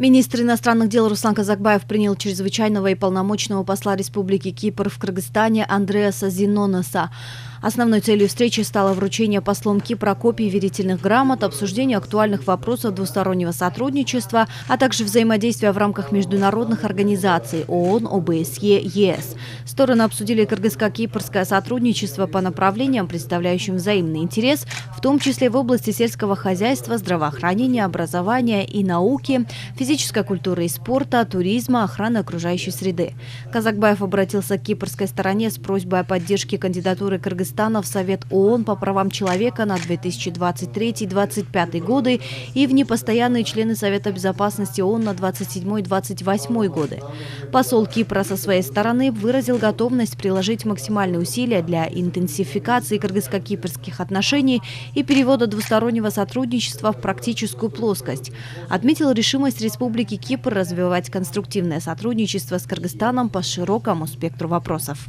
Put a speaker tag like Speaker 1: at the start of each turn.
Speaker 1: Министр иностранных дел Руслан Казакбаев принял чрезвычайного и полномочного посла Республики Кипр в Кыргызстане Андреаса Зинонеса. Основной целью встречи стало вручение послом Кипра копий верительных грамот, обсуждение актуальных вопросов двустороннего сотрудничества, а также взаимодействия в рамках международных организаций ООН, ОБСЕ, ЕС. Стороны обсудили кыргызско-кипрское сотрудничество по направлениям, представляющим взаимный интерес, в том числе в области сельского хозяйства, здравоохранения, образования и науки, физической культуры и спорта, туризма, охраны окружающей среды. Казакбаев обратился к кипрской стороне с просьбой о поддержке кандидатуры Кыргызстана в Совет ООН по правам человека на 2023-2025 годы и в непостоянные члены Совета безопасности ООН на 2027-2028 годы. Посол Кипра со своей стороны выразил готовность приложить максимальные усилия для интенсификации кыргызско-кипрских отношений и перевода двустороннего сотрудничества в практическую плоскость. Отметил решимость Республики Кипр развивать конструктивное сотрудничество с Кыргызстаном по широкому спектру вопросов.